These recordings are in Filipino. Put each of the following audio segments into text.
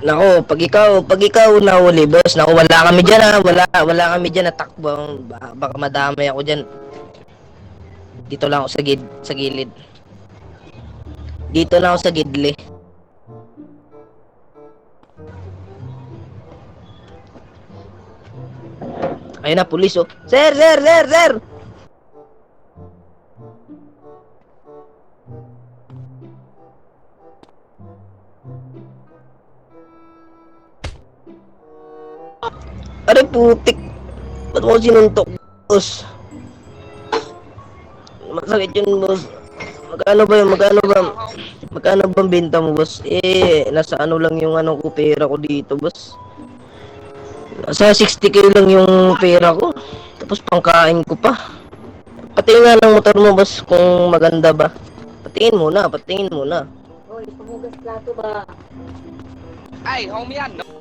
Nako, pag ikaw nahuli, boss, nako wala kami diyan ha. Wala kami diyan natakbo. Baka madamay ako diyan. Dito lang ako sa gilid. Dito lang ako sa gidli. Ayun na, pulis oh. Sir, sir, sir, sir! Aray putik. Ba't mo sinuntok, boss? Masakit yun, boss. Magkano ba yun? Magkano bang benta mo, boss? Nasa ano lang yung ano ko, pera ko dito, boss. Nasa 60k lang yung pera ko. Tapos pangkain ko pa. Patingin nga ng motor mo, boss, kung maganda ba. Patingin muna, patingin muna. Hoy, pumugas plato ba? Hey, homie, I know.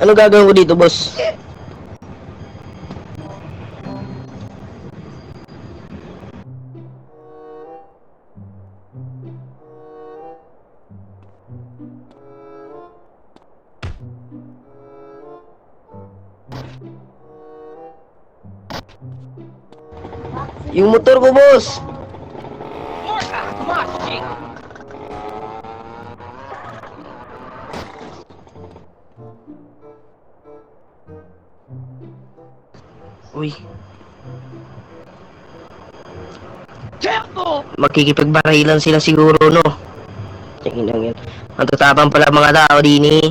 Ano gagawin ko dito, boss? Yung motor ko, boss! More my shit. Uy, Careful! magkikipagbarilan sila siguro, no? Tingin lang yan. Ang tatapang pala mga tao din eh.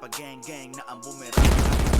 Pag gang gang na ang bumerang